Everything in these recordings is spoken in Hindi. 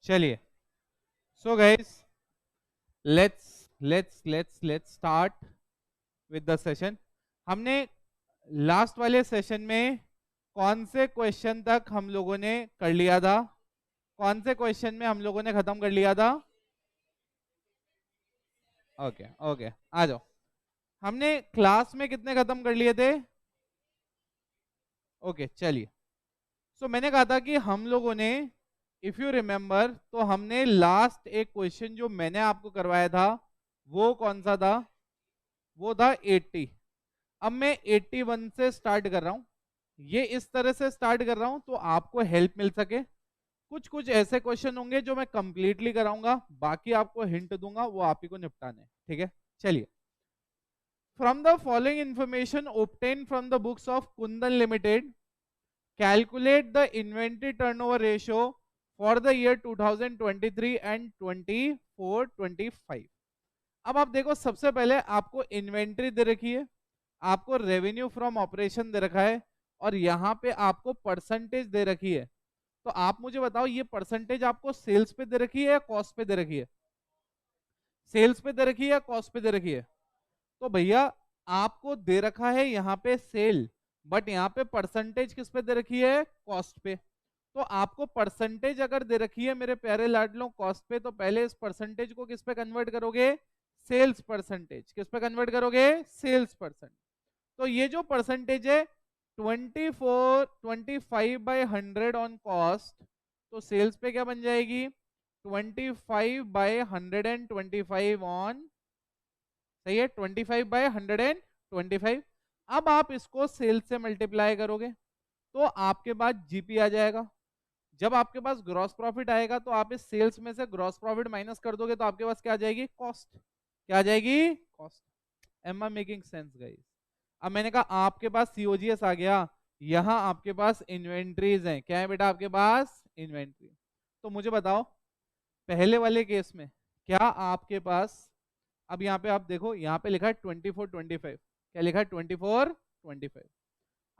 चलिए, so guys, let's start with the session. हमने लास्ट वाले सेशन में कौन से क्वेश्चन तक हम लोगों ने कर लिया था? कौन से क्वेश्चन में हम लोगों ने खत्म कर लिया था? ओके ओके, आ जाओ। हमने क्लास में कितने खत्म कर लिए थे? ओके, चलिए। सो मैंने कहा था कि हम लोगों ने, इफ यू रिमेंबर, तो हमने लास्ट एक क्वेश्चन जो मैंने आपको करवाया था वो कौन सा था? वो था 80। अब मैं 81 से स्टार्ट कर रहा हूं। ये इस तरह से स्टार्ट कर रहा हूं तो आपको हेल्प मिल सके। कुछ कुछ ऐसे क्वेश्चन होंगे जो मैं कंप्लीटली कराऊंगा, बाकी आपको हिंट दूंगा, वो आप ही को निपटाने हैं, ठीक है? चलिए। From the following information obtained from the books of Kundan limited, calculate the inventory turnover ratio for the year 2023 and 24-25। अब आप देखो, सबसे पहले आपको इन्वेंट्री दे रखी है, आपको रेवेन्यू फ्रॉम ऑपरेशन दे रखा है, और यहाँ पे आपको परसेंटेज दे रखी है। तो आप मुझे बताओ, ये परसेंटेज आपको सेल्स पे दे रखी है या कॉस्ट पे दे रखी है? सेल्स पे दे रखी है या कॉस्ट पे दे रखी है? तो भैया, आपको दे रखा है यहाँ पे सेल, बट यहाँ पे परसेंटेज किस पे दे रखी है? कॉस्ट पे। तो आपको परसेंटेज अगर दे रखी है मेरे प्यारे लाडलों कॉस्ट पे, तो पहले इस परसेंटेज को किस पे कन्वर्ट करोगे? Sales percentage. किस पे कन्वर्ट करोगे? Sales percent. तो ये जो परसेंटेज है 25/100 ऑन कॉस्ट, तो सेल्स पे क्या बन जाएगी? 25/125 ऑन, सही है, 25/125। अब आप इसको सेल्स से मल्टीप्लाई करोगे तो आपके पास जीपी आ जाएगा। जब आपके पास ग्रॉस प्रॉफिट आएगा तो आप इस सेल्स में से ग्रॉस प्रॉफिट माइनस कर दोगे तो आपके पास क्या आ जाएगी? कॉस्ट। क्या आ जाएगी? Cost. Am I making sense guys? अब मैंने कहा आपके पास सीओजीएस आ गया, यहां आपके पास इन्वेंट्रीज हैं। क्या है बेटा आपके पास? इन्वेंट्री। तो मुझे बताओ, पहले वाले केस में क्या आपके पास, अब यहाँ पे आप देखो, यहाँ पे लिखा है 24-25। क्या लिखा है? 24-25।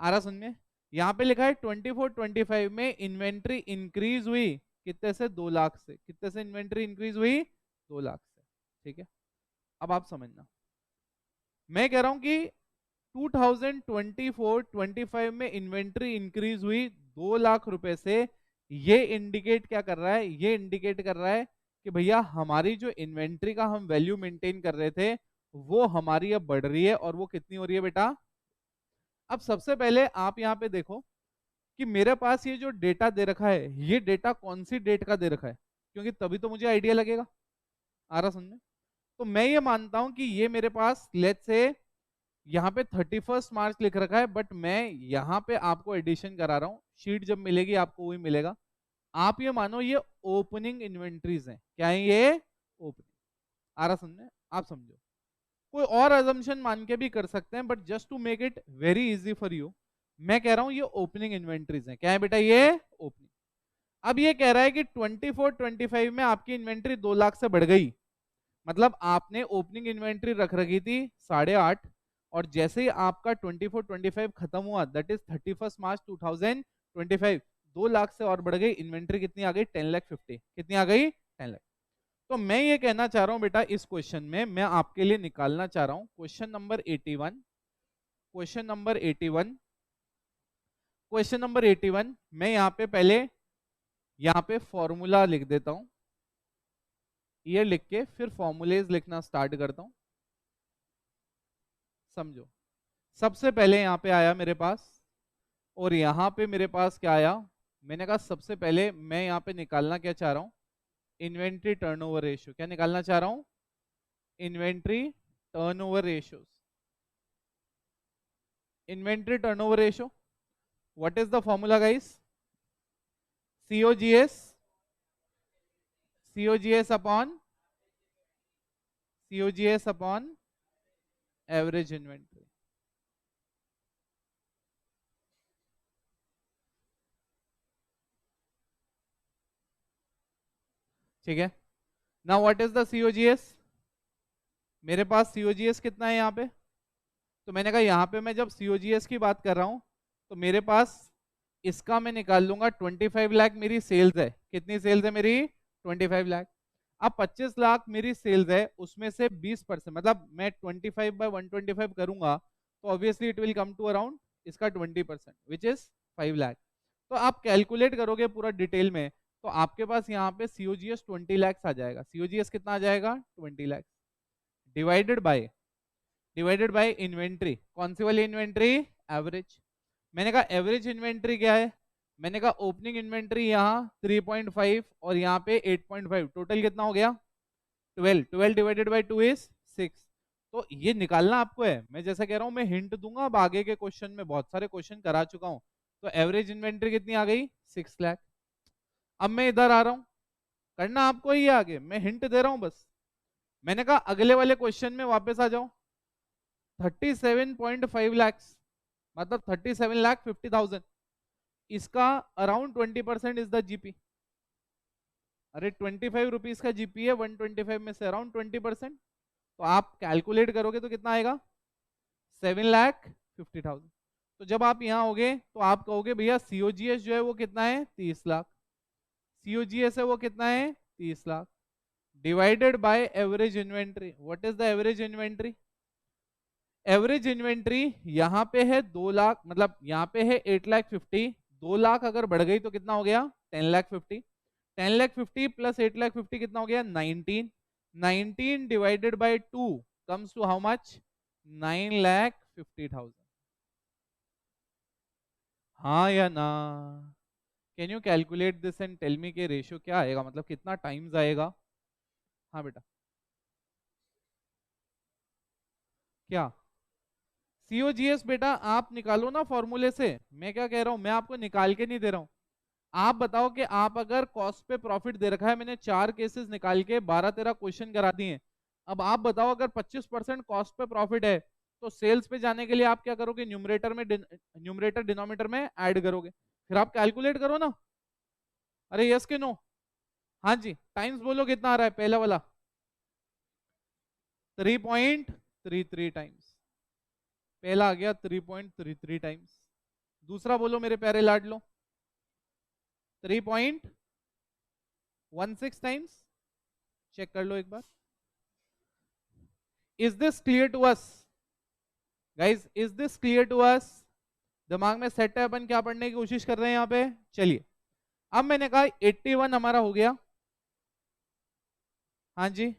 आ रहा सुन में? यहाँ पे लिखा है 24-25 में इन्वेंट्री इंक्रीज हुई कितने से? 2 लाख से। कितने से इन्वेंट्री इंक्रीज हुई? 2 लाख से। ठीक है, अब आप समझना, मैं कह रहा हूं कि 2024-25 में इन्वेंट्री इंक्रीज हुई 2 लाख रुपए से। ये इंडिकेट क्या कर रहा है? ये इंडिकेट कर रहा है कि भैया हमारी जो इन्वेंट्री का हम वैल्यू मेंटेन कर रहे थे वो हमारी अब बढ़ रही है। और वो कितनी हो रही है बेटा? अब सबसे पहले आप यहाँ पे देखो कि मेरे पास ये जो डेटा दे रखा है, ये डेटा कौन सी डेट का दे रखा है, क्योंकि तभी तो मुझे आइडिया लगेगा। आ रहा समझे? तो मैं ये मानता हूं कि ये मेरे पास लेट्स से यहाँ पे 31 मार्च लिख रखा है, बट मैं यहाँ पे आपको एडिशन करा रहा हूँ। शीट जब मिलेगी आपको वही मिलेगा। आप ये मानो ये ओपनिंग इन्वेंट्रीज हैं। क्या है ये? ओपनिंग। आ रहा समझे? आप समझो, कोई और अजम्पशन मान के भी कर सकते हैं, but just to make it very easy for you, मैं कह रहा हूं ये ओपनिंग इन्वेंट्रीज हैं। क्या है बेटा? ये ओपनिंग। अब ये कह रहा है कि 24-25 में आपकी इन्वेंट्री 2 लाख से बढ़ गई। मतलब आपने ओपनिंग इन्वेंट्री रख रखी थी 8.5, और जैसे ही आपका 24-25 खत्म हुआ, दैट इज 31 मार्च 2025, 2 लाख से और बढ़ गई इन्वेंट्री। कितनी आ गई? 10,50,000। कितनी आ गई? 10,00,000। तो मैं ये कहना चाह रहा हूं बेटा, इस क्वेश्चन में मैं आपके लिए निकालना चाह रहा हूं question number 81। Question number 81, question number 81। मैं यहाँ पे पहले यहाँ पे फॉर्मूला लिख देता हूं, ये लिख के फिर फॉर्मूलेज लिखना स्टार्ट करता हूं। समझो, सबसे पहले यहाँ पे आया मेरे पास, और यहाँ पे मेरे पास क्या आया? मैंने कहा सबसे पहले मैं यहाँ पे निकालना क्या चाह रहा हूँ? Inventory turnover ratio. क्या निकालना चाह रहा हूँ? Inventory turnover ratio. Inventory turnover ratio, what is the formula guys? COGS, COGS upon, COGS upon average inventory. ठीक है, now what is the COGS? मेरे पास सीओजीएस कितना है यहाँ पे? तो मैंने कहा यहाँ पे मैं जब सीओजीएस की बात कर रहा हूँ तो मेरे पास इसका मैं निकाल लूंगा 25 लाख मेरी सेल्स है। कितनी सेल्स है मेरी? 25 लाख। अब 25 लाख मेरी सेल्स है, उसमें से 20%, मतलब मैं 25/125 करूंगा तो obviously it will come to around इसका 20%, विच इज 5 लाख। तो आप कैलकुलेट करोगे पूरा डिटेल में, तो आपके पास यहाँ पे सीओजीएस 20 लैक्स आ जाएगा। सीओजीएस कितना आ जाएगा? 20 लैक्स, डिवाइडेड बाय इन्वेंट्री। कौन सी वाली इन्वेंट्री? एवरेज। मैंने कहा एवरेज इन्वेंट्री क्या है? मैंने कहा ओपनिंग इन्वेंट्री यहाँ 3.5 और यहाँ पे 8.5, टोटल कितना हो गया? 12। 12 डिवाइडेड बाय 2 इज 6। तो ये निकालना आपको है। मैं जैसा कह रहा हूँ, मैं हिंट दूंगा, अब आगे के क्वेश्चन में बहुत सारे क्वेश्चन करा चुका हूँ। तो एवरेज इन्वेंट्री कितनी आ गई? 6 लाख। अब मैं इधर आ रहा हूँ, करना आपको ही है आगे, मैं हिंट दे रहा हूँ बस। मैंने कहा अगले वाले क्वेश्चन में वापस आ जाओ। 37.5 लैक्स मतलब 37,50,000, इसका अराउंड 20% इज द जीपी। अरे 25 रुपीज का जीपी है, 125 में से अराउंड 20%, तो आप कैलकुलेट करोगे तो कितना आएगा? 7,50,000। तो जब आप यहाँ होगे तो आप कहोगे भैया सीओजीएस जो है वो कितना है? 30 लाख। सीओजीएस है वो कितना है? 30 lakh, divided by average inventory. What is the average inventory? Average inventory यहाँ पे है 2 लाख, मतलब यहाँ पे है 8,50,000। 2 लाख अगर बढ़ गई तो कितना हो गया? 10,50,000। 10,50,000 प्लस 8,50,000 कितना हो गया? 19। 19 divided by 2 comes to how much? 9,50,000। हाँ या ना? Can you calculate this and tell me के रेशियो क्या आएगा, मतलब कितना टाइम्स आएगा? हाँ बेटा, क्या? सीओजीएस बेटा आप निकालो ना फॉर्मूले से। मैं क्या कह रहा हूं, मैं आपको निकाल के नहीं दे रहा हूं। आप बताओ कि आप अगर कॉस्ट पे प्रॉफिट दे रखा है, मैंने 4 केसेस निकाल के 12-13 क्वेश्चन करा दिए। अब आप बताओ अगर 25% कॉस्ट पे प्रॉफिट है तो सेल्स पे जाने के लिए आप क्या करोगे? न्यूमरेटर डिनोमिनेटर में ऐड करोगे, फिर आप कैलकुलेट करो ना। अरे यस के नो? हाँ जी, टाइम्स बोलो कितना आ रहा है? पहला वाला 3.33 टाइम्स, पहला आ गया 3.33 टाइम्स। दूसरा बोलो मेरे प्यारे लाडलो, 3.16 टाइम्स। चेक कर लो एक बार। Is this clear to us guys? Is this clear to us? दिमाग में सेट है, अपन क्या पढ़ने की कोशिश कर रहे हैं यहाँ पे? चलिए, अब मैंने कहा 81 हमारा हो गया। हाँ जी,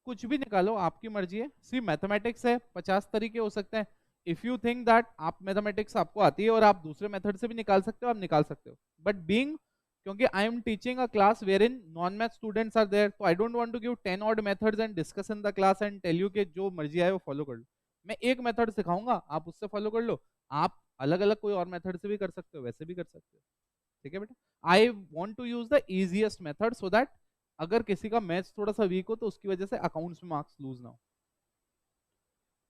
कुछ भी निकालो, आपकी मर्जी है। सी मैथमेटिक्स है, 50 तरीके हो सकते हैं। इफ यू थिंक दैट आप मैथमेटिक्स आपको आती है और आप दूसरे मेथड से भी निकाल सकते हो, आप निकाल सकते हो। बट बीइंग, क्योंकि I am teaching a class wherein non math students are there, तो I don't want to give 10 odd methods and discuss in the class and tell you कि जो मर्जी आए वो फॉलो कर लो। मैं एक मेथड सिखाऊंगा, आप उससे फॉलो कर लो। आप अलग अलग कोई और मेथड से भी कर सकते हो, वैसे भी कर सकते हो। ठीक है बेटा, I want to use the easiest method so that अगर किसी का मैथ्स थोड़ा सा वीक हो तो उसकी वजह से अकाउंट्स में मार्क्स लूज ना हो।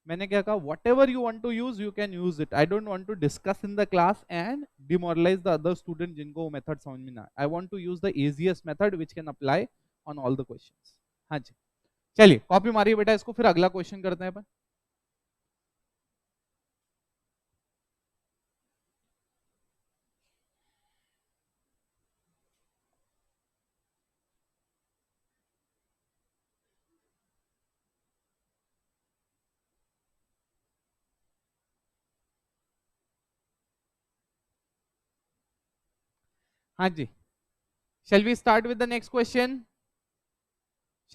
मैंने क्या कहा? Whatever you want to use you can use it. I don't want to discuss in the class and demoralise the other student जिनको मेथड समझ में ना। I want to use the easiest method which can apply on all the question. हाँ जी, चलिए कॉपी मारिए बेटा इसको, फिर अगला क्वेश्चन करते हैं अपन। हाँ जी, shall we start with the next question?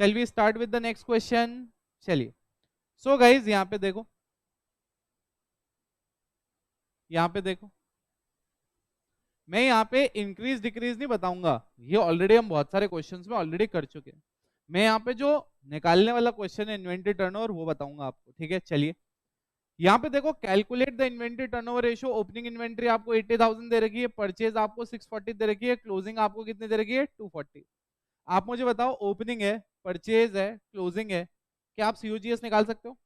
Shall we start with the next question? चलिए, सो गाइज यहाँ पे देखो, यहाँ पे देखो, मैं यहाँ पे इंक्रीज डिक्रीज नहीं बताऊंगा, ये ऑलरेडी हम बहुत सारे क्वेश्चंस में ऑलरेडी कर चुके हैं। मैं यहाँ पे जो निकालने वाला क्वेश्चन है इन्वेंटरी टर्नओवर वो बताऊंगा आपको। ठीक है, चलिए यहाँ पे देखो, calculate the inventory turnover ratio. Opening inventory आपको 80,000 दे रखी है, परचेज आपको 640 दे रखी है, क्लोजिंग आपको कितने दे रखी है? 240। आप मुझे बताओ, ओपनिंग है, परचेज है, क्लोजिंग है, क्या आप सीओजीएस निकाल सकते हो?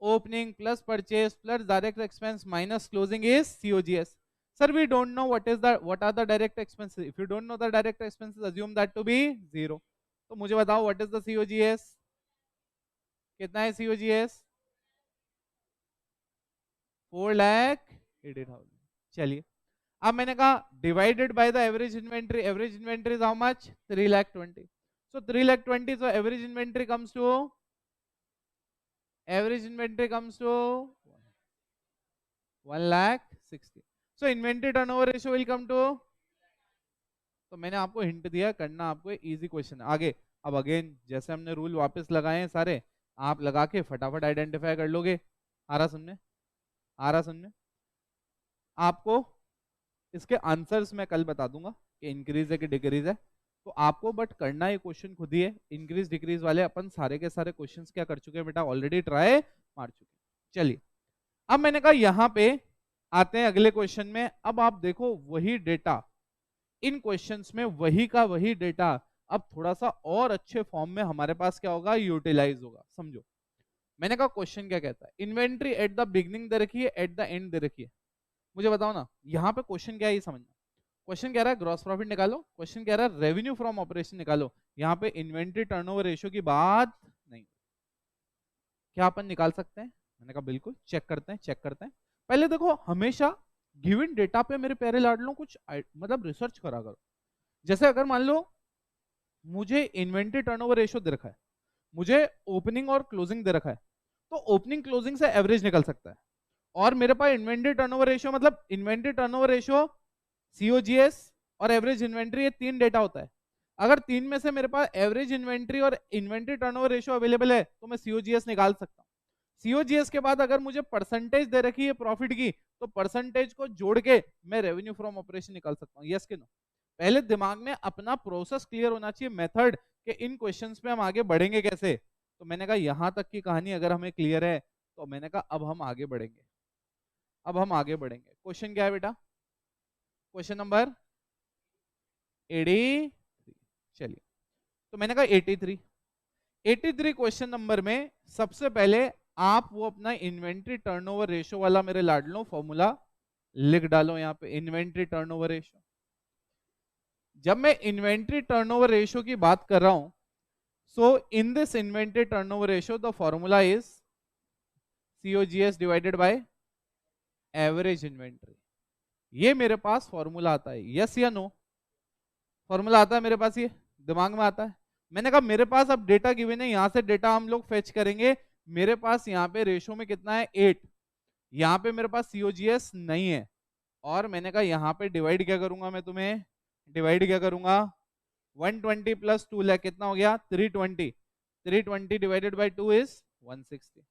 Opening plus purchase plus direct expense minus closing is COGS. Sir, we don't know what are the direct expenses. If you don't know the direct expenses, assume that to be zero. तो मुझे बताओ what is the COGS? कितना है COGS? 4,80,000। चलिए, अब मैंने कहा divided by the average inventory is how much 3,20,000. So 3,20,000, so average inventory comes to 1,60,000. so inventory turnover ratio will come to, तो मैंने आपको हिंट दिया, करना आपको इजी क्वेश्चन है आगे. अब अगेन जैसे हमने रूल वापस लगाए हैं सारे, आप लगा के फटाफट आइडेंटिफाई कर लोगे. आ रहा सुनने, आ रहा सुनने. आपको इसके आंसर्स मैं कल बता दूंगा कि इंक्रीज है कि डिक्रीज है, तो आपको बट करना ये क्वेश्चन खुद ही है. इंक्रीज डिक्रीज वाले अपन सारे के सारे क्वेश्चंस क्या कर चुके हैं बेटा, ऑलरेडी ट्राई मार चुके हैं. चलिए, अब मैंने कहा यहां पे आते हैं अगले क्वेश्चन में. अब आप देखो वही डेटा इन क्वेश्चंस में, वही का वही डेटा अब थोड़ा सा और अच्छे फॉर्म में हमारे पास क्या होगा, यूटिलाइज होगा. समझो, मैंने कहा क्वेश्चन क्या कहता है, इन्वेंट्री एट द बिगनिंग दे रखी है, एट द एंड दे रखी है. मुझे बताओ ना यहाँ पे क्वेश्चन क्या है, ये समझना. क्वेश्चन कह रहा है ग्रॉस प्रॉफिट निकालो, क्वेश्चन कह रहा है रेवेन्यू फ्रॉम ऑपरेशन निकालो. यहाँ पे इन्वेंट्री टर्नओवर रेशियो की बात नहीं. क्या अपन निकाल सकते हैं? मैंने कहा बिल्कुल, चेक करते हैं, चेक करते हैं. पहले देखो, हमेशा गिवन डेटा पे मेरे प्यारे लाडलों कुछ मतलब रिसर्च करा करो. जैसे अगर मान लो मुझे इन्वेंट्री टर्नओवर रेशियो दे रखा है, मुझे ओपनिंग और क्लोजिंग दे रखा है, तो ओपनिंग क्लोजिंग से एवरेज निकल सकता है. और मेरे पास इन्वेंट्री टर्नओवर रेशियो, मतलब इन्वेंट्री टर्नओवर रेशियो, सीओजीएस और एवरेज इन्वेंट्री, ये तीन डेटा होता है. अगर तीन में से मेरे पास एवरेज इन्वेंट्री और इन्वेंट्री टर्नओवर रेशियो अवेलेबल है, तो मैं सीओजीएस निकाल सकता हूं. सीओजीएस के बाद अगर मुझे परसेंटेज दे रखी है प्रॉफिट की, तो परसेंटेज को जोड़ के मैं रेवेन्यू फ्रॉम ऑपरेशन निकाल सकता हूं. यस कि नो? पहले दिमाग में अपना प्रोसेस क्लियर होना चाहिए, मेथड के इन क्वेश्चंस पे हम आगे बढ़ेंगे कैसे. तो मैंने कहा यहां तक की कहानी अगर हमें क्लियर है, तो मैंने कहा अब हम आगे बढ़ेंगे. अब हम आगे बढ़ेंगे. क्वेश्चन क्या है बेटा? Question number 83. चलिए, तो मैंने कहा 83 क्वेश्चन नंबर में सबसे पहले आप वो अपना इन्वेंट्री टर्नओवर रेशियो वाला मेरे लाडलो फॉर्मूला लिख डालो यहाँ पे. इन्वेंट्री टर्नओवर रेशियो, जब मैं इन्वेंट्री टर्नओवर रेशियो की बात कर रहा हूं, so in this inventory turnover ratio the formula is COGS divided by average inventory. ये मेरे पास फॉर्मूला आता है. यस या नो? फॉर्मूला आता है मेरे पास, ये दिमाग में आता है. मैंने कहा मेरे पास अब डेटा गिवन है, यहां से डेटा हम लोग फेच करेंगे. मेरे पास यहाँ पे रेशो में कितना है, 8. यहाँ पे मेरे पास COGS नहीं है, और मैंने कहा यहाँ पे डिवाइड क्या करूंगा, मैं तुम्हें डिवाइड क्या करूंगा, 120 प्लस 2 लाख कितना हो गया, 320. 320 डिवाइडेड बाई 2 इज 160.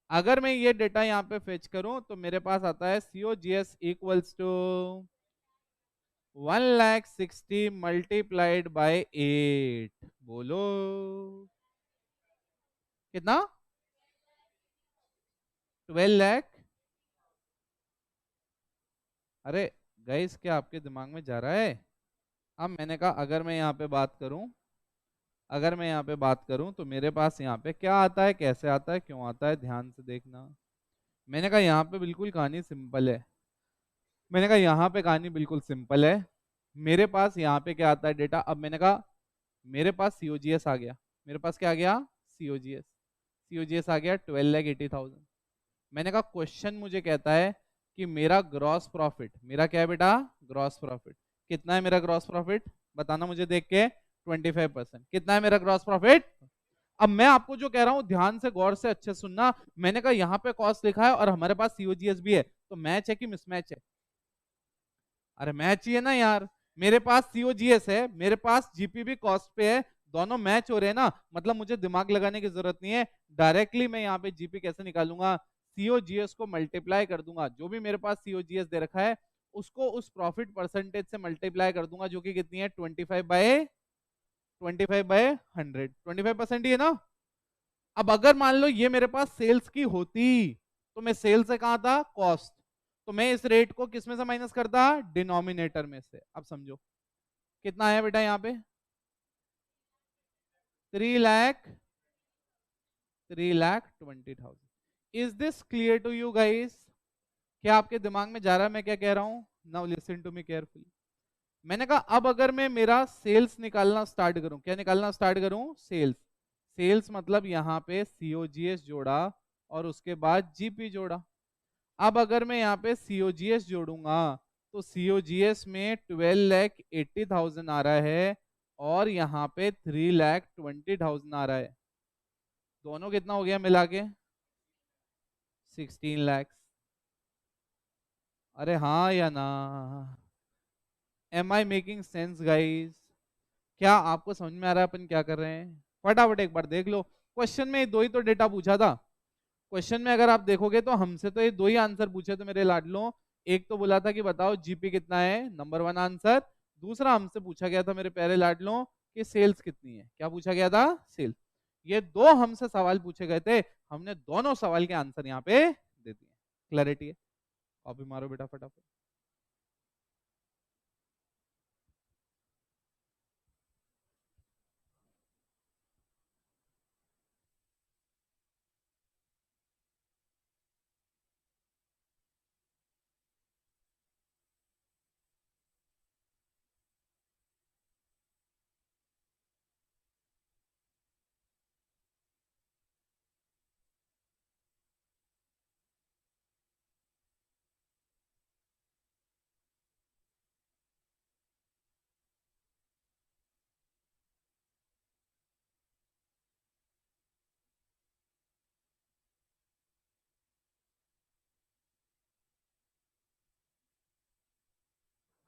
अगर मैं ये डेटा यहाँ पे फेच करूं, तो मेरे पास आता है COGS equals to 1,60,000 multiplied by 8. बोलो कितना? 12 लाख. अरे गाइस, क्या आपके दिमाग में जा रहा है? अब मैंने कहा अगर मैं यहाँ पे बात करूं, अगर मैं यहाँ पे बात करूं, तो मेरे पास यहाँ पे क्या आता है, कैसे आता है, क्यों आता है, ध्यान से देखना. मैंने कहा यहाँ पे बिल्कुल कहानी सिंपल है. मैंने कहा यहाँ पे कहानी बिल्कुल सिंपल है. मेरे पास यहाँ पे क्या आता है डेटा. अब मैंने कहा मेरे पास COGS आ गया. मेरे पास क्या आ गया? COGS आ गया 12,80,000. मैंने कहा क्वेश्चन मुझे कहता है कि मेरा ग्रॉस प्रॉफिट, मेरा क्या है बेटा, ग्रॉस प्रॉफिट कितना है, मेरा ग्रॉस प्रॉफिट बताना मुझे देख के. 25%. कितना है मेरा ग्रॉस प्रॉफिट? अब मैं आपको जो कह रहा हूं ध्यान से गौर से अच्छे सुनना. मैंने कहा यहाँ पे कॉस्ट लिखा है और हमारे पास COGS भी है, तो मैच है कि मिसमैच है? अरे मैच ही है ना यार. मेरे पास COGS है, मेरे पास GP भी कॉस्ट पे है, दोनों मैच हो रहे हैं ना. मतलब मुझे दिमाग लगाने की जरूरत नहीं है, डायरेक्टली मैं यहाँ पे GP कैसे निकालूंगा, COGS को मल्टीप्लाई कर दूंगा. जो भी मेरे पास COGS दे रखा है उसको उस प्रॉफिट परसेंटेज से मल्टीप्लाई कर दूंगा, जो कि कितनी है, 25/100. 25% ही है ना. अब अगर मान लो ये मेरे पास सेल्स की होती, तो मैं सेल्स से कहा था, कॉस्ट, तो मैं इस रेट को किस में से माइनस करता, डिनोमिनेटर में से. अब समझो कितना आया बेटा यहाँ पे, 3,20,000. Is this clear to you guys? क्या आपके दिमाग में जा रहा है मैं क्या कह रहा हूं? Now listen to me carefully. मैंने कहा अब अगर मैं मेरा सेल्स निकालना स्टार्ट करूं, क्या निकालना स्टार्ट करूं, सेल्स. सेल्स मतलब यहाँ पे COGS जोड़ा और उसके बाद GP जोड़ा. अब अगर मैं यहाँ पे COGS जोड़ूंगा तो COGS में 12,80,000 आ रहा है और यहाँ पे 3,20,000 आ रहा है। दोनों कितना हो गया मिला के? 16 लाख। अरे हाँ या ना? Am I making sense guys? क्या आपको समझ में आ रहा है अपन क्या कर रहे हैं? फटाफट एक बार देख लो, क्वेश्चन में दो ही तो डेटा पूछा था। क्वेश्चन में अगर आप देखोगे तो हमसे तो ये दो ही आंसर पूछे थे मेरे लाडलो। एक तो बोला था कि बताओ जीपी कितना है, नंबर वन आंसर। दूसरा हमसे पूछा गया था मेरे प्यारे लाडलो कि सेल्स कितनी है। क्या पूछा गया था? सेल्स। ये दो हमसे सवाल पूछे गए थे, हमने दोनों सवाल के आंसर यहाँ पे दे दिए। क्लैरिटी है? कॉपी मारो बेटा फटाफट।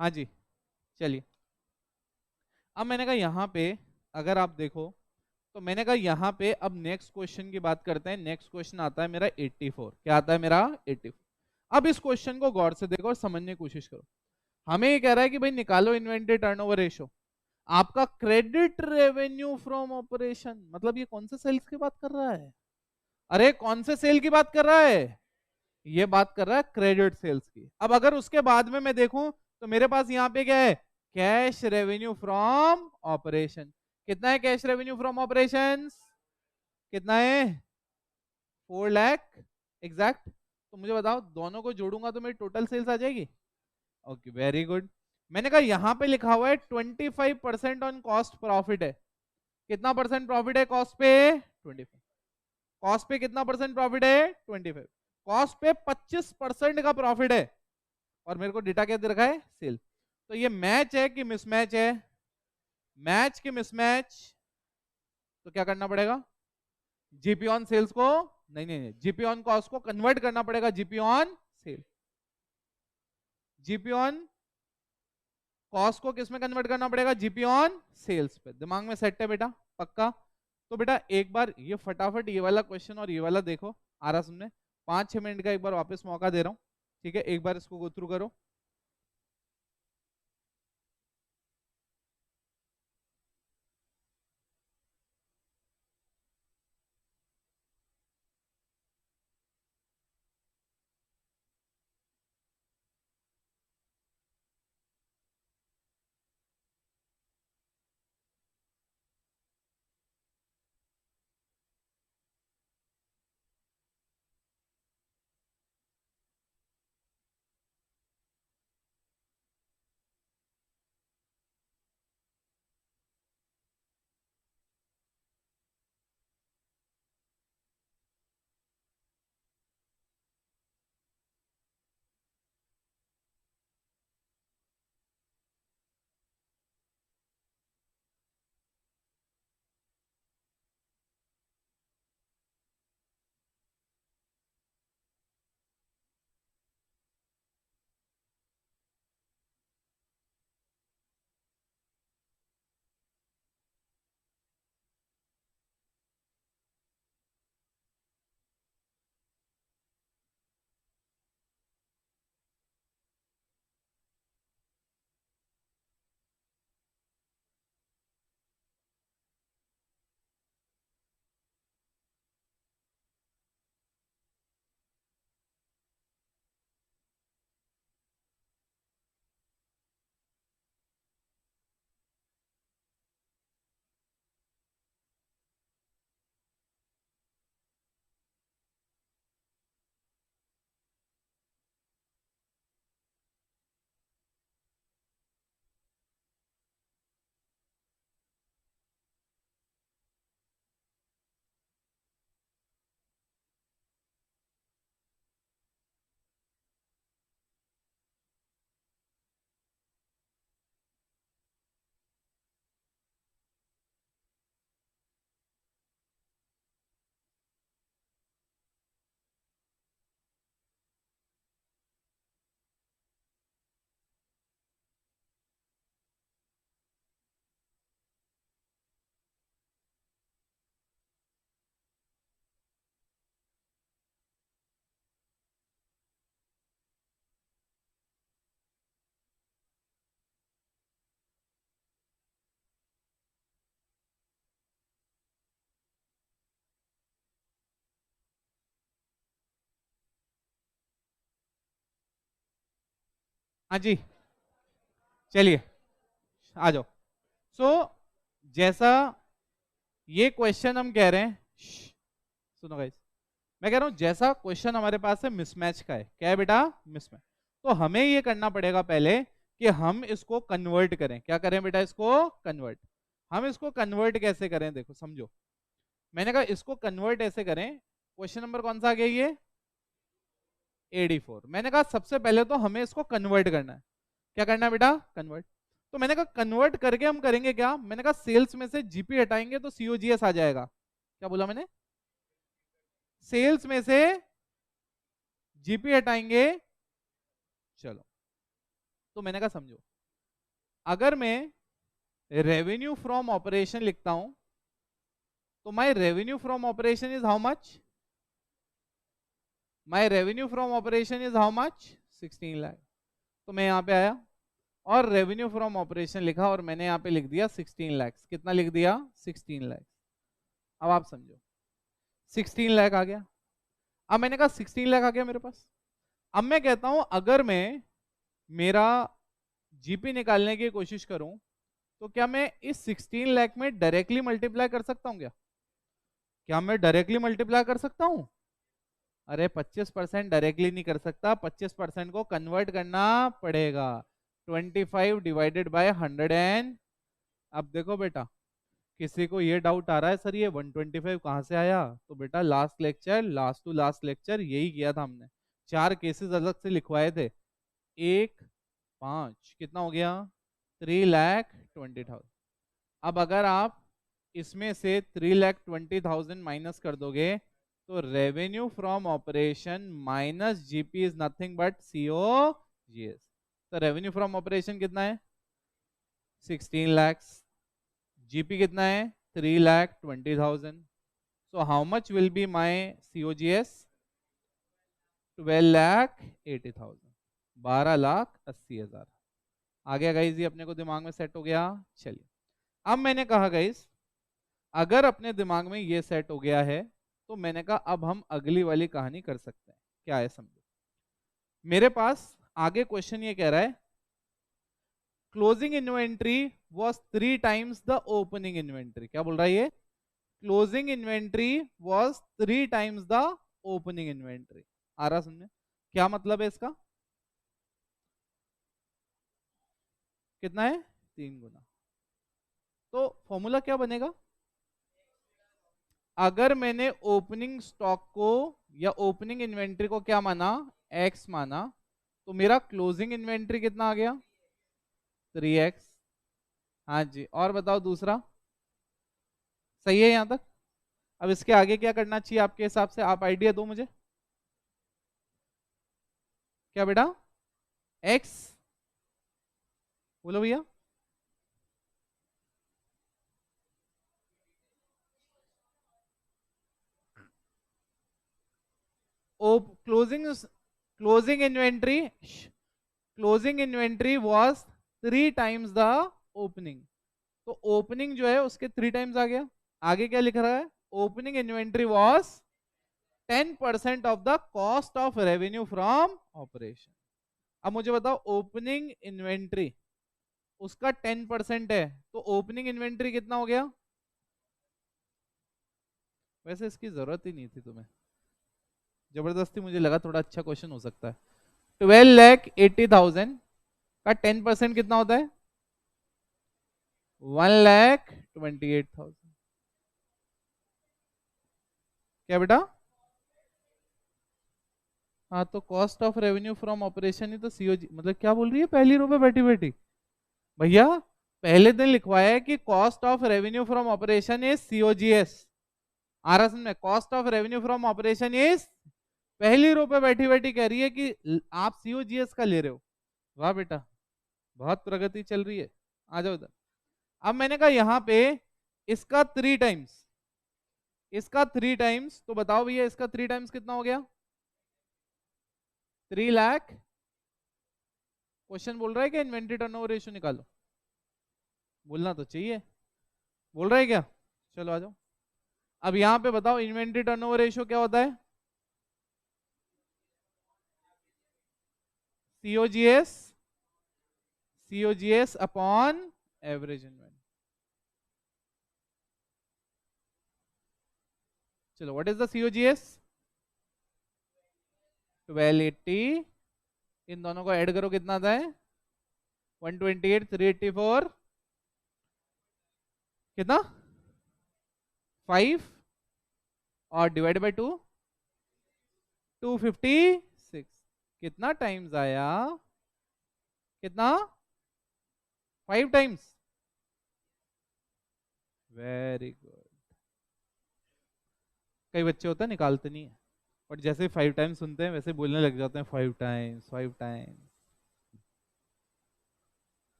हाँ जी, चलिए। अब मैंने कहा यहाँ पे अगर आप देखो तो मैंने कहा यहाँ पे अब नेक्स्ट क्वेश्चन की बात करते हैं। नेक्स्ट क्वेश्चन आता है मेरा 84। क्या आता है मेरा? 84। अब इस क्वेश्चन को गौर से देखो और समझने की कोशिश करो। हमें ये कह रहा है कि भाई निकालो इन्वेंटरी टर्नओवर रेशो। आपका क्रेडिट रेवेन्यू फ्रॉम ऑपरेशन, मतलब ये कौन से सेल्स की बात कर रहा है? अरे कौन से सेल की बात कर रहा है? ये बात कर रहा है क्रेडिट सेल्स की। अब अगर उसके बाद में मैं देखूं तो मेरे पास यहाँ पे क्या है? Cash revenue from operation. कितना है कैश रेवेन्यू फ्रॉम ऑपरेशन? कितना है? 4 लाख एग्जैक्ट। तो मुझे बताओ दोनों को जोड़ूंगा तो मेरी टोटल सेल्स आ जाएगी। Okay very good. मैंने कहा यहाँ पे लिखा हुआ है 25% ऑन कॉस्ट प्रॉफिट है। कितना परसेंट प्रॉफिट है कॉस्ट पे? 25। कॉस्ट पे कितना परसेंट प्रॉफिट है? 25। कॉस्ट पे 25% का प्रॉफिट है और मेरे को डेटा क्या दे रखा है? सेल। तो ये मैच है कि मिसमैच है? मैच कि मिसमैच? तो क्या करना पड़ेगा? जीपी ऑन सेल्स को, नहीं नहीं नहीं, जीपी ऑन कॉस्ट को कन्वर्ट करना पड़ेगा GP on sale. GP on cost को किस में कन्वर्ट करना पड़ेगा? जीपी ऑन सेल्स पे। दिमाग में सेट है बेटा? पक्का? तो बेटा एक बार ये फटाफट ये वाला क्वेश्चन और ये वाला देखो, आ रहा समझे? 5-6 मिनट का एक बार वापस मौका दे रहा हूँ, ठीक है? एक बार इसको गो थ्रू करो। हाँ जी, चलिए आ जाओ। सो जैसा ये क्वेश्चन हम कह रहे हैं, सुनो गाइस, मैं कह रहा हूं जैसा क्वेश्चन हमारे पास है मिसमैच का है, क्या है बेटा, मिसमैच। तो हमें ये करना पड़ेगा पहले कि हम इसको कन्वर्ट करें। क्या करें बेटा, इसको कन्वर्ट। हम इसको कन्वर्ट कैसे करें, देखो समझो। मैंने कहा इसको कन्वर्ट ऐसे करें। क्वेश्चन नंबर कौन सा आ गया, ये AD4। मैंने कहा सबसे पहले तो हमें इसको कन्वर्ट करना है। क्या करना है बेटा, कन्वर्ट। तो मैंने कहा कन्वर्ट करके हम करेंगे क्या, मैंने कहा सेल्स में से जीपी हटाएंगे तो COGS आ जाएगा। क्या बोला मैंने, सेल्स में से जीपी हटाएंगे। चलो, तो मैंने कहा समझो, अगर मैं रेवेन्यू फ्रॉम ऑपरेशन लिखता हूं तो my revenue from operation is how much, my revenue from operation is how much, 16 lakh. तो मैं यहां पे आया और रेवेन्यू फ्रॉम ऑपरेशन लिखा और मैंने यहां पे लिख दिया 16 लाख। कितना लिख दिया, 16 लाख। अब आप समझो 16 लाख आ गया। अब मैंने कहा 16 लाख आ गया मेरे पास। अब मैं कहता हूं अगर मैं मेरा जीपी निकालने की कोशिश करूं तो क्या मैं इस 16 लाख में डायरेक्टली मल्टीप्लाई कर सकता हूं क्या, क्या मैं डायरेक्टली मल्टीप्लाई कर सकता हूं। अरे 25% डायरेक्टली नहीं कर सकता, 25% को कन्वर्ट करना पड़ेगा। 25 डिवाइडेड बाय 100 एंड, अब देखो बेटा, किसी को ये डाउट आ रहा है सर ये 125 कहाँ से आया, तो बेटा last lecture, last to last lecture यही किया था हमने। 4 केसेस अलग से लिखवाए थे। 1 5 कितना हो गया, 3,20,000। अब अगर आप इसमें से 3,20,000 माइनस कर दोगे तो revenue from operation minus GP is nothing but COGS। तो रेवेन्यू फ्रॉम ऑपरेशन कितना है, 16 लाख। जीपी कितना है, 3,20,000। So how much will be my COGS, 12,80,000, 12,80,000। आ गया गाइज, ये अपने को दिमाग में सेट हो गया। चलिए, अब मैंने कहा गाइज अगर अपने दिमाग में ये सेट हो गया है तो मैंने कहा अब हम अगली वाली कहानी कर सकते हैं। क्या है समझो, मेरे पास आगे क्वेश्चन ये कह रहा है closing inventory was 3 times the opening inventory. क्या बोल रहा है ये, closing inventory was 3 times the opening inventory. आ रहा समझे, क्या मतलब है इसका, कितना है, 3 गुना। तो फॉर्मूला क्या बनेगा, अगर मैंने ओपनिंग स्टॉक को या ओपनिंग इन्वेंट्री को क्या माना, X माना, तो मेरा क्लोजिंग इन्वेंट्री कितना आ गया, 3X। हाँ जी, और बताओ दूसरा, सही है यहां तक। अब इसके आगे क्या करना चाहिए आपके हिसाब से, आप आइडिया दो मुझे। क्या बेटा, X बोलो भैया, closing closing inventory, closing inventory was 3 times the opening. तो ओपनिंग जो है उसके 3 टाइम्स आ गया। आगे क्या लिख रहा है, opening inventory was 10% of the cost of revenue from operation. अब मुझे बताओ ओपनिंग इन्वेंट्री उसका 10% है तो ओपनिंग इन्वेंट्री कितना हो गया, वैसे इसकी जरूरत ही नहीं थी तुम्हें, जबरदस्ती मुझे लगा थोड़ा अच्छा क्वेश्चन हो सकता है। 12,80,000 का 10% कितना होता है, 1,28,000। क्या बेटा, हाँ तो cost of revenue from operation ही तो COG, मतलब क्या बोल रही है पहली रो पे बैठी बैठी, भैया पहले दिन लिखवाया है कि cost of revenue from operation is COGS। आ रहा समझ में, cost of revenue from operation is, पहली रो पे बैठी बैठी कह रही है कि आप COGS का ले रहे हो। वाह बेटा, बहुत प्रगति चल रही है, आ जाओ इधर। अब मैंने कहा यहाँ पे इसका 3 टाइम्स, इसका 3 टाइम्स, तो बताओ भैया इसका 3 टाइम्स कितना हो गया, 3 लाख। क्वेश्चन बोल रहा है कि इन्वेंट्री टर्नओवर रेशियो निकालो, बोलना तो चाहिए, बोल रहा है क्या, चलो आ जाओ। अब यहां पे बताओ इन्वेंट्री टर्नओवर रेशियो क्या होता है, COGS COGS upon average inventory. चलो व्हाट इज द COGS? 1280। इन दोनों को ऐड करो, कितना आता है? 128, 384, कितना? 5 और डिवाइड बाय 2, 256। कितना टाइम्स आया? कितना? 5 टाइम्स। Very good. कई बच्चे होते हैं निकालते नहीं है, बट जैसे 5 टाइम्स सुनते हैं वैसे बोलने लग जाते हैं 5 टाइम्स, 5 टाइम्स।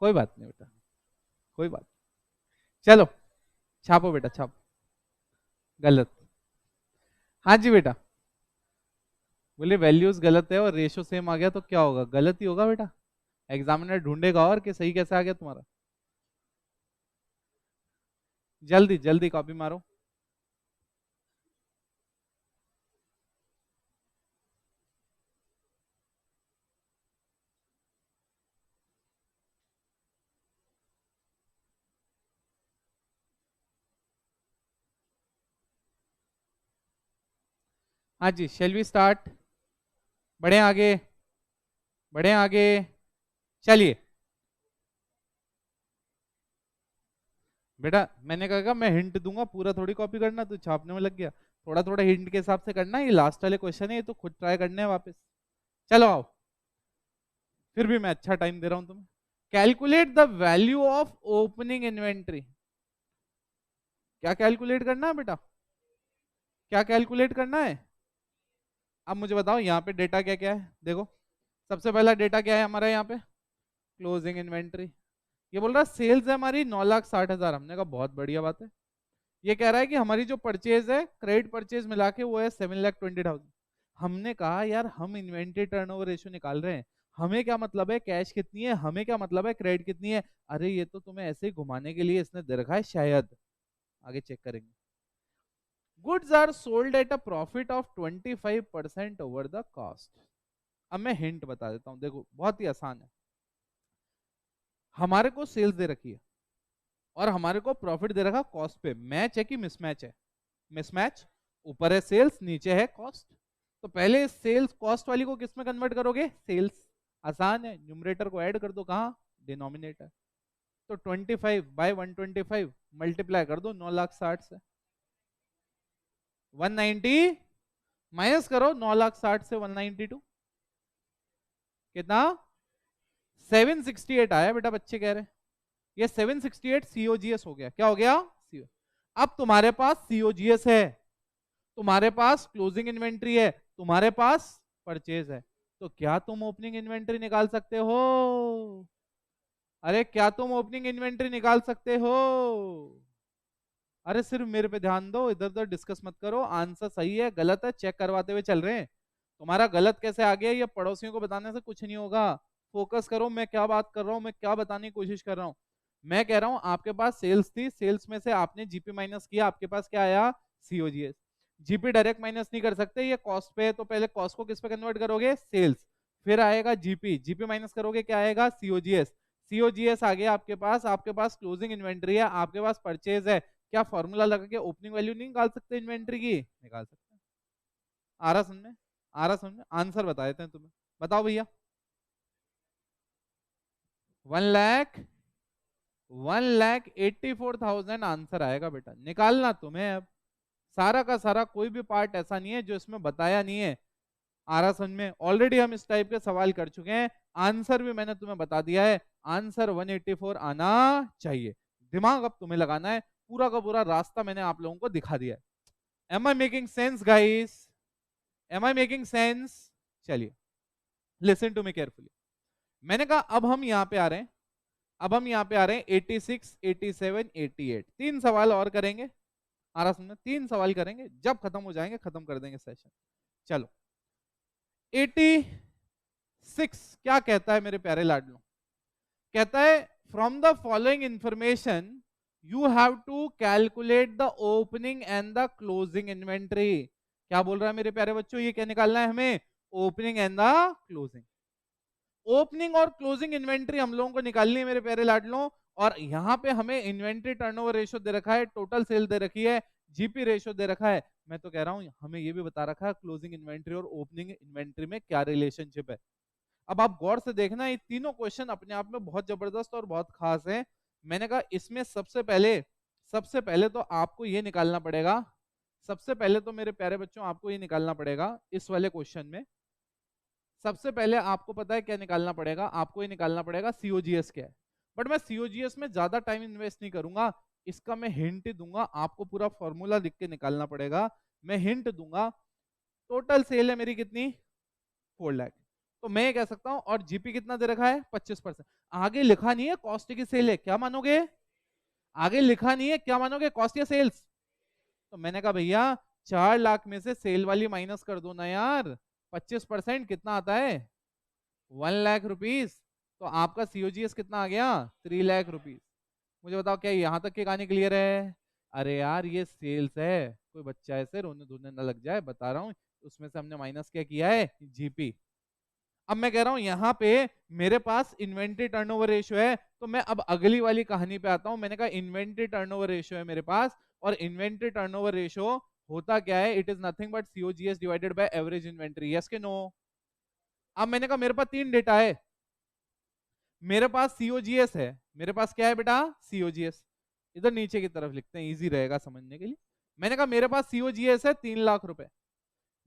कोई बात नहीं बेटा, कोई बात। चलो छापो बेटा, छापो। गलत। हाँ जी बेटा। बोले वैल्यूज गलत है और रेशो सेम आ गया तो क्या होगा? गलत ही होगा बेटा। एग्जामिनर ढूंढेगा और कि सही कैसे आ गया तुम्हारा। जल्दी जल्दी कॉपी मारो। हाँ जी, शेल वी स्टार्ट? बढ़े आगे, बढ़े आगे, चलिए। बेटा मैंने कहा मैं हिंट दूंगा, पूरा थोड़ी कॉपी करना, तू छापने में लग गया। थोड़ा थोड़ा हिंट के हिसाब से करना, ये लास्ट वाले क्वेश्चन है, ये तो खुद ट्राई करने हैं वापस। चलो आओ, फिर भी मैं अच्छा टाइम दे रहा हूं तुम्हें। Calculate the value of opening inventory. क्या कैलकुलेट करना है बेटा? क्या कैलकुलेट करना है? अब मुझे बताओ यहाँ पे डेटा क्या क्या है। देखो सबसे पहला डेटा क्या है हमारा यहाँ पे? Closing inventory. ये बोल रहा है सेल्स है हमारी 9,60,000। हमने कहा बहुत बढ़िया बात है। ये कह रहा है कि हमारी जो परचेज है, क्रेडिट परचेज मिला के वो है 7,20,000। हमने कहा यार हम इन्वेंट्री टर्नओवर रेशियो निकाल रहे हैं, हमें क्या मतलब है कैश कितनी है, हमें क्या मतलब है क्रेडिट कितनी है। अरे ये तो तुम्हें ऐसे ही घुमाने के लिए इसने दे रखा है शायद। आगे चेक करेंगे। Goods are sold at a profit of 25% over the cost. अब मैं हिंट बता देता हूं, देखो बहुत ही आसान है। हमारे को सेल्स दे रखी है और हमारे को प्रॉफिट दे रखा कॉस्ट पे। मैच है कि मिसमैच है? मिसमैच। ऊपर है सेल्स, नीचे है कॉस्ट। तो पहले सेल्स कॉस्ट वाली को किस में कन्वर्ट करोगे? सेल्स। आसान है, न्यूमरेटर को ऐड कर दो, कहाँ? डिनोमिनेटर। तो 25/125 मल्टीप्लाई कर दो 9,60,000 से। 190 माइनस करो 9,60,000 से 192, कितना? 768 आया बेटा, बच्चे कह रहे हैं। ये 768 COGS हो गया। क्या हो गया? CO। अब तुम्हारे पास COGS है, तुम्हारे पास क्लोजिंग इन्वेंट्री है, तुम्हारे पास परचेज है, तो क्या तुम ओपनिंग इन्वेंट्री निकाल सकते हो? अरे क्या तुम ओपनिंग इन्वेंट्री निकाल सकते हो? अरे सिर्फ मेरे पे ध्यान दो, इधर उधर डिस्कस मत करो। आंसर सही है गलत है चेक करवाते हुए चल रहे हैं। तुम्हारा गलत कैसे आ गया ये पड़ोसियों को बताने से कुछ नहीं होगा। फोकस करो, मैं क्या बात कर रहा हूँ, मैं क्या बताने की कोशिश कर रहा हूँ। मैं कह रहा हूँ आपके पास सेल्स थी, सेल्स में से आपने जीपी माइनस किया, आपके पास क्या आया? सीओजीएस। जीपी डायरेक्ट माइनस नहीं कर सकते, ये कॉस्ट पे है, तो पहले कॉस्ट को किस पे कन्वर्ट करोगे? सेल्स। फिर आएगा जीपी, जीपी माइनस करोगे क्या आएगा? सीओजीएस। सीओजीएस आ गया आपके पास, आपके पास क्लोजिंग इन्वेंट्री है, आपके पास परचेज है। क्या फॉर्मूला लगा के ओपनिंग वैल्यू नहीं निकाल सकते इन्वेंट्री की? निकाल सकते हैं। आ रहा समझ में? आ रहा समझ में? आंसर बता देते हैं तुम्हें, बताओ भैया। 1 लाख 1,84,000 आंसर आएगा बेटा, निकालना तुम्हें अब। सारा का सारा कोई भी पार्ट ऐसा नहीं है जो इसमें बताया नहीं है। आ रहा समझ में? ऑलरेडी हम इस टाइप के सवाल कर चुके हैं, आंसर भी मैंने तुम्हें बता दिया है। आंसर 184 आना चाहिए। दिमाग अब तुम्हें लगाना है, पूरा का पूरा रास्ता मैंने आप लोगों को दिखा दिया है। Am I making sense guys? Am I making sense? चलिए लिसन टू मी केयरफुली। मैंने कहा अब हम यहाँ पे आ रहे हैं, अब हम यहाँ पे आ रहे हैं 86, 87, 88। 3 सवाल और करेंगे। आ रहा समझ? 3 सवाल करेंगे, जब खत्म हो जाएंगे खत्म कर देंगे सेशन। चलो 86 क्या कहता है मेरे प्यारे लाडलो? कहता है from the following information you have to calculate the opening and the closing inventory. क्या बोल रहा है मेरे प्यारे बच्चों? ये क्या निकालना है हमें? Opening and the closing. Opening और क्लोजिंग इन्वेंट्री हम लोगों को निकालनी है मेरे प्यारे लाडलों। और यहाँ पे हमें इन्वेंट्री टर्नओवर रेशियो दे रखा है, टोटल सेल दे रखी है, जीपी रेशियो दे रखा है। मैं तो कह रहा हूँ हमें ये भी बता रखा है क्लोजिंग इन्वेंट्री और ओपनिंग इन्वेंट्री में क्या रिलेशनशिप है। अब आप गौर से देखना, ये तीनों क्वेश्चन अपने आप में बहुत जबरदस्त और बहुत खास है। मैंने कहा इसमें सबसे पहले तो आपको ये निकालना पड़ेगा, सबसे पहले तो मेरे प्यारे बच्चों आपको ये निकालना पड़ेगा इस वाले क्वेश्चन में। सबसे पहले आपको पता है क्या निकालना पड़ेगा, आपको ये निकालना पड़ेगा सीओजीएस क्या है। बट मैं सीओजीएस में ज्यादा टाइम इन्वेस्ट नहीं करूंगा, इसका मैं हिंट ही दूंगा, आपको पूरा फॉर्मूला लिख के निकालना पड़ेगा। मैं हिंट दूंगा, टोटल सेल है मेरी कितनी, 4 लाख। तो मैं ये कह सकता हूं, और जीपी कितना दे रखा है, 25%। आगे लिखा नहीं है कॉस्ट की सेल है, क्या मानोगे, आगे लिखा नहीं है, क्या मानोगे, कॉस्ट या सेल्स। तो मैंने कहा भैया 4 लाख में से सेल वाली माइनस कर दो ना यार, 25% कितना आता है, 1 लाख रुपीज। तो आपका सीओजीएस कितना आ गया, 3 लाख रुपीज। मुझे बताओ क्या यहाँ तक की कहानी क्लियर है। अरे यार ये सेल्स है, कोई बच्चा ऐसे रोने धोने ना लग जाए, बता रहा हूँ। उसमें से हमने माइनस क्या किया है, जीपी। अब मैं कह रहा हूं यहाँ पे मेरे पास इन्वेंट्री टर्नओवर रेशियो है, तो मैं अब अगली वाली कहानी पे आता हूं। मैंने कहा इन्वेंट्री टर्नओवर रेशियो है मेरे पास, और इन्वेंट्री टर्नओवर रेशियो होता क्या है, it is nothing but COGS divided by average inventory, yes के नो। अब मैंने कहा मेरे पास तीन डेटा है, मेरे पास सीओजीएस है, मेरे पास क्या है बेटा, सीओजीएस। इधर नीचे की तरफ लिखते हैं, इजी रहेगा समझने के लिए। मैंने कहा मेरे पास सीओजीएस है 3 लाख रुपए,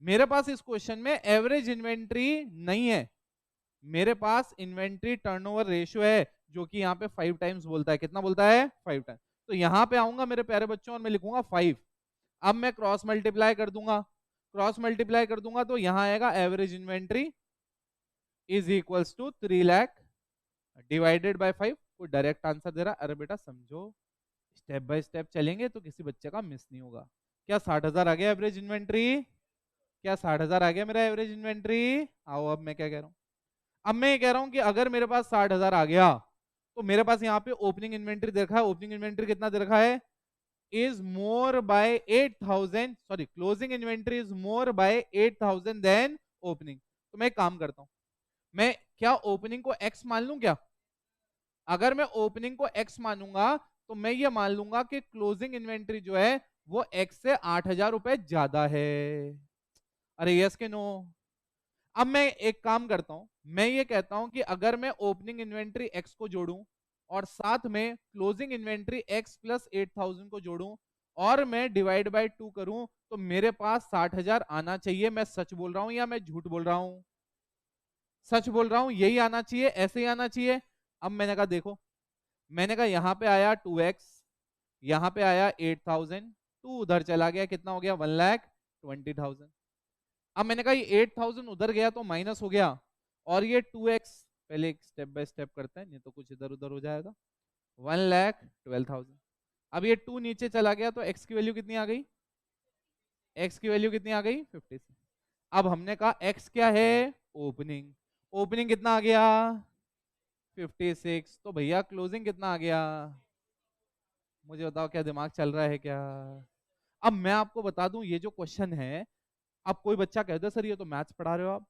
मेरे पास इस क्वेश्चन में एवरेज इन्वेंट्री नहीं है, मेरे पास इन्वेंट्री टर्नओवर रेशियो है, जो कि यहाँ पे 5 टाइम्स बोलता है, कितना बोलता है, 5 टाइम्स। तो यहाँ पे आऊंगा मेरे प्यारे बच्चों और मैं लिखूंगा 5। अब मैं क्रॉस मल्टीप्लाई कर दूंगा, क्रॉस मल्टीप्लाई कर दूंगा तो यहाँ आएगा average inventory is equals to 3 lakh divided by 5। कोई डायरेक्ट आंसर दे रहा, अरे बेटा समझो, स्टेप बाय स्टेप चलेंगे तो किसी बच्चे का मिस नहीं होगा। क्या 60,000 आ गया एवरेज इन्वेंट्री, क्या 60,000 आ गया मेरा एवरेज इन्वेंट्री। आओ अब मैं क्या कह रहा हूँ, अब मैं ये कह रहा हूं कि अगर मेरे पास 60,000 आ गया, तो मेरे पास यहाँ पे ओपनिंग इन्वेंट्री देखा है, ओपनिंग इन्वेंट्री कितना दे रखा है, is more by 8,000, sorry closing inventory is more by 8,000 then opening. तो मैं एक काम करता हूं, मैं क्या ओपनिंग को एक्स मान लूं क्या, अगर मैं ओपनिंग को एक्स मानूंगा तो मैं ये मान लूंगा कि क्लोजिंग इन्वेंट्री जो है वो एक्स से 8,000 रुपए ज्यादा है। अरे यस के नो। अब मैं एक काम करता हूं, मैं ये कहता हूं कि अगर मैं ओपनिंग इन्वेंट्री एक्स को जोड़ूं और साथ में क्लोजिंग इन्वेंट्री एक्स प्लस 8,000 को जोड़ूं और मैं डिवाइड बाय 2 करूं, तो मेरे पास 60,000 आना चाहिए। मैं सच बोल रहा हूं या मैं झूठ बोल रहा हूं, सच बोल रहा हूं, यही आना चाहिए, ऐसे ही आना चाहिए। अब मैंने कहा देखो, मैंने कहा यहाँ पे आया 2x, यहाँ पे आया 8,000, टू उधर चला गया, कितना हो गया, 1,20,000। अब मैंने कहा ये 8,000 उधर गया तो माइनस हो गया, और ये 2x, पहले एक स्टेप बाय स्टेप करते हैं नहीं तो कुछ इधर उधर हो जाएगा, 1,12,000। अब ये 2 नीचे चला गया तो x की वैल्यू कितनी आ गई, x की वैल्यू कितनी आ गई, 56। अब हमने कहा x क्या है, ओपनिंग, ओपनिंग कितना आ गया, 56। तो भैया क्लोजिंग कितना आ गया, मुझे बताओ क्या दिमाग चल रहा है क्या। अब मैं आपको बता दूं ये जो क्वेश्चन है, अब कोई बच्चा कहता सर ये तो मैथ्स पढ़ा रहे हो आप,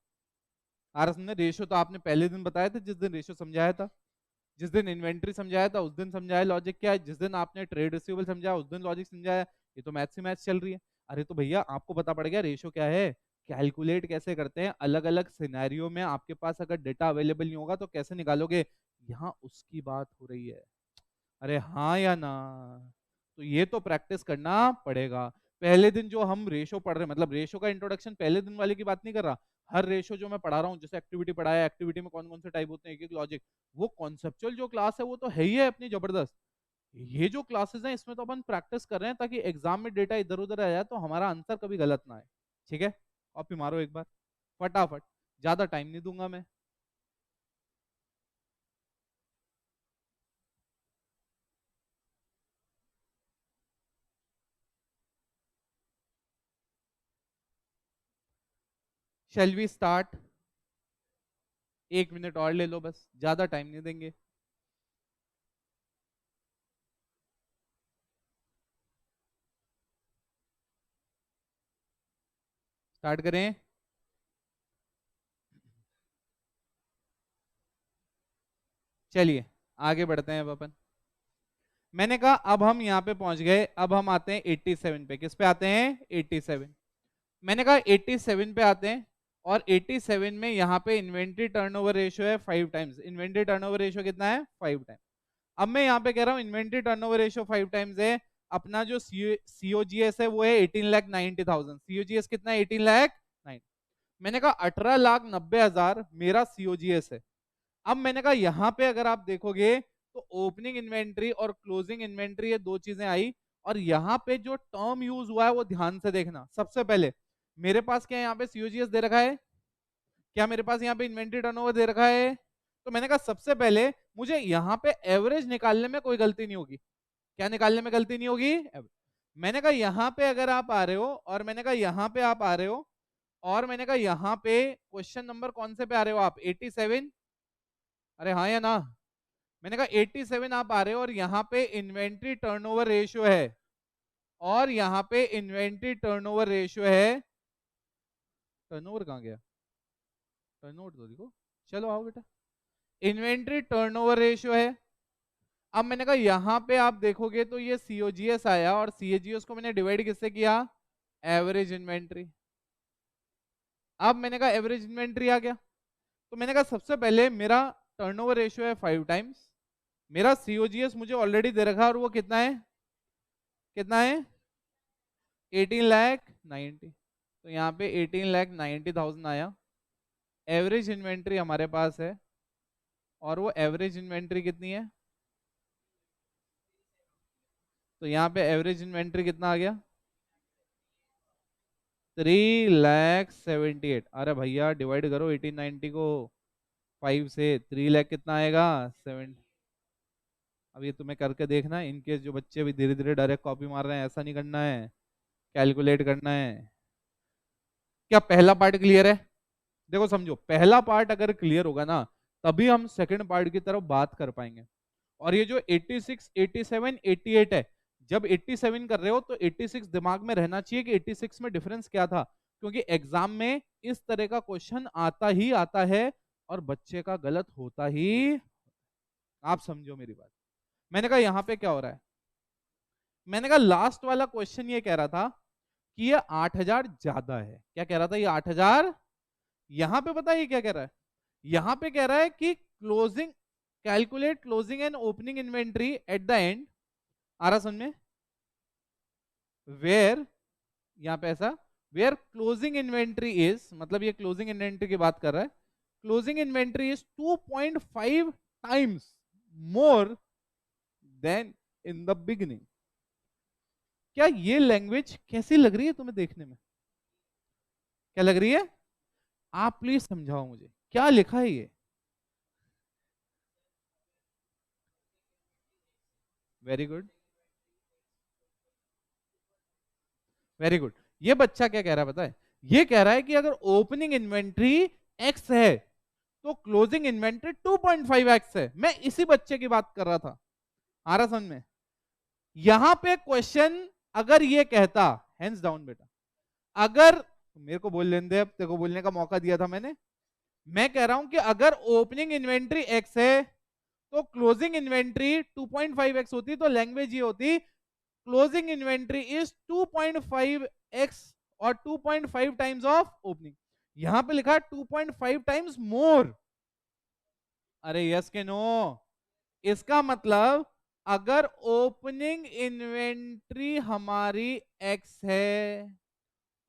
आरएस ने रेशियो तो आपने पहले दिन बताया था, जिस दिन रेशियो समझाया था, जिस दिन इन्वेंट्री समझाया था उस दिन समझाया लॉजिक क्या है, जिस दिन आपने ट्रेड रिसीवेबल समझाया उस दिन लॉजिक समझाया। ये तो मैथ्स ही मैथ्स चल रही है। अरे तो भैया आपको पता पड़ गया रेशियो क्या है, कैलकुलेट कैसे करते हैं, अलग अलग सिनेरियो में आपके पास अगर डेटा अवेलेबल नहीं होगा तो कैसे निकालोगे, यहाँ उसकी बात हो रही है। अरे हाँ या ना, तो ये तो प्रैक्टिस करना पड़ेगा। पहले दिन जो हम रेशो पढ़ रहे हैं, मतलब रेशो का इंट्रोडक्शन पहले दिन वाले की बात नहीं कर रहा, हर रेशो जो मैं पढ़ा रहा हूँ, जैसे एक्टिविटी पढ़ाया, एक्टिविटी में कौन कौन से टाइप होते हैं, एक एक लॉजिक, वो कॉन्सेप्चुअल जो क्लास है वो तो है ही है अपनी जबरदस्त। ये जो क्लासेस हैं इसमें तो अपन प्रैक्टिस कर रहे हैं ताकि एग्जाम में डेटा इधर उधर आ जाए तो हमारा आंसर कभी गलत ना आए। ठीक है, कॉपी मारो एक बार फटाफट, ज्यादा टाइम नहीं दूंगा मैं। शैल वी स्टार्ट, 1 मिनट और ले लो बस, ज्यादा टाइम नहीं देंगे। स्टार्ट करें। चलिए आगे बढ़ते हैं अब अपन। मैंने कहा अब हम यहाँ पे पहुंच गए, अब हम आते हैं 87 पे। किस पे आते हैं? 87। मैंने कहा 87 पे आते हैं, और 87 में यहाँ पे इन्वेंट्री टर्नओवर रेशियो है 5 टाइम्स। इन्वेंट्री टर्नओवर रेशियो कितना है? 5 टाइम्स। अब मैं यहाँ पे कह रहा हूँ इन्वेंट्री टर्नओवर रेशियो 5 टाइम्स है, अपना जो सीओजीएस है वो है 18,90,000। सीओजीएस कितना है? 18,90,000। मैंने कहा 18,90,000 मेरा सीओजीएस है। अब मैंने कहा यहाँ पे अगर आप देखोगे तो ओपनिंग इन्वेंट्री और क्लोजिंग इन्वेंट्री, ये दो चीजें आई, और यहाँ पे जो टर्म यूज हुआ है वो ध्यान से देखना। सबसे पहले मेरे पास क्या है? यहाँ पे सीओजीएस दे रखा है, क्या मेरे पास यहाँ पे इन्वेंट्री टर्नओवर दे रखा है? तो मैंने कहा सबसे पहले मुझे यहाँ पे एवरेज निकालने में कोई गलती नहीं होगी। क्या निकालने में गलती नहीं होगी? मैंने कहा यहाँ पे अगर आप आ रहे हो, और मैंने कहा यहाँ पे आप आ रहे हो, और मैंने कहा यहाँ पे क्वेश्चन नंबर कौन से पे आ रहे हो आप? 87। अरे हाँ या ना? मैंने कहा 87 आप आ रहे हो, और यहाँ पे इन्वेंट्री टर्नओवर रेशियो है, और यहाँ पे इन्वेंट्री टर्नओवर रेशियो है। टर्नओवर कहाँ गया? टर्नओवर तो देखो। चलो आओ बेटा, इन्वेंट्री टर्नओवर रेशियो है। अब मैंने कहा यहाँ पे आप देखोगे तो ये सीओजीएस आया, और सीओजीएस को मैंने डिवाइड किससे किया? Average inventory. अब मैंने कहा एवरेज इन्वेंट्री आ गया, तो मैंने कहा सबसे पहले मेरा टर्नओवर रेशियो है 5 टाइम्स, मेरा सीओजीएस मुझे ऑलरेडी दे रखा है, और वो कितना है? कितना है? 18,90,000। तो यहाँ पे 18,90,000 आया। एवरेज इन्वेंट्री हमारे पास है, और वो एवरेज इन्वेंट्री कितनी है? तो यहाँ पे एवरेज इन्वेंट्री कितना आ गया? 3,78,000। अरे भैया डिवाइड करो 1890 को 5 से, 3 लाख कितना आएगा? 7। अब ये तुम्हें करके देखना है, इनकेस जो बच्चे भी धीरे धीरे डायरेक्ट कॉपी मार रहे हैं, ऐसा नहीं करना है, कैलकुलेट करना है। क्या पहला पार्ट क्लियर है? देखो समझो, पहला पार्ट अगर क्लियर होगा ना, तभी हम सेकंड पार्ट की तरफ बात कर पाएंगे। और ये जो 86, 87, 88 है, जब 87 कर रहे हो तो 86 दिमाग में रहना चाहिए कि 86 में डिफरेंस क्या था, क्योंकि एग्जाम में इस तरह का क्वेश्चन आता ही आता है, और बच्चे का गलत होता ही। आप समझो मेरी बात। मैंने कहा यहाँ पे क्या हो रहा है? मैंने कहा लास्ट वाला क्वेश्चन ये कह रहा था कि ये 8,000 ज्यादा है। क्या कह रहा था? ये 8,000। यहां पे पता है ये क्या कह रहा है? यहां पे कह रहा है कि closing, calculate closing and opening inventory at the end. आ रहा समझ में? वेयर, यहां पे ऐसा, वेयर क्लोजिंग इन्वेंट्री इज, मतलब ये क्लोजिंग इन्वेंट्री की बात कर रहा है, closing inventory is 2.5 times more then in the beginning. क्या ये लैंग्वेज कैसी लग रही है तुम्हें देखने में? क्या लग रही है? आप प्लीज समझाओ मुझे, क्या लिखा है ये? Very good, very good. ये बच्चा क्या कह रहा है पता है? ये कह रहा है कि अगर ओपनिंग इन्वेंट्री एक्स है तो क्लोजिंग इन्वेंट्री 2.5x है। मैं इसी बच्चे की बात कर रहा था। आ रहा समझ में? यहां पे क्वेश्चन अगर ये कहता, हैंड्स डाउन बेटा, अगर, मेरे को बोल लेने दे, अब तेरे को बोलने का मौका दिया था मैंने। मैं कह रहा हूं कि अगर ओपनिंग इन्वेंट्री एक्स है तो क्लोजिंग इन्वेंट्री 2.5x होती, तो लैंग्वेज ये होती, क्लोजिंग इन्वेंट्री इज 2.5x और 2.5 टाइम्स ऑफ ओपनिंग। यहां पे लिखा है 2.5 टाइम्स मोर। अरे यस के नो? इसका मतलब अगर ओपनिंग इन्वेंट्री हमारी x है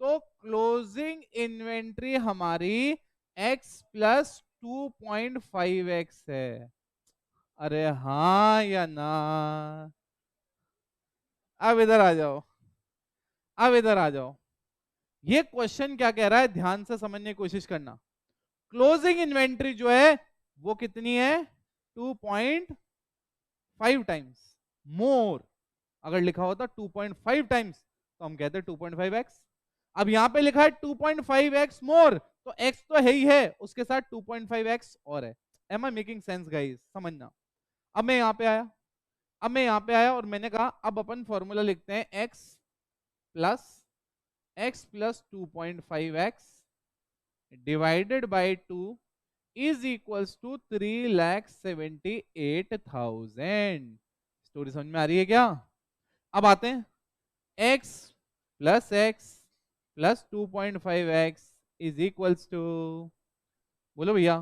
तो क्लोजिंग इन्वेंट्री हमारी x प्लस 2.5x है। अरे हाँ या ना? अब इधर आ जाओ, अब इधर आ जाओ। ये क्वेश्चन क्या कह रहा है, ध्यान से समझने की कोशिश करना। क्लोजिंग इन्वेंट्री जो है वो कितनी है? 2.5 टाइम्स मोर। अगर लिखा होता 2.5 टाइम्स तो हम कहते 2.5x। अब यहां पे लिखा है 2.5x मोर, तो x तो है ही है, उसके साथ 2.5x और है। Am I making sense guys? समझना। अब मैं यहां पे आया, अब मैं यहां पे आया और मैंने कहा अब अपन फॉर्मूला लिखते हैं, x plus 2.5x divided by 2 is equals to 3,78,000। Story समझ में आ रही है क्या? अब आते हैं x plus 2.5x is equals to, बोलो भैया,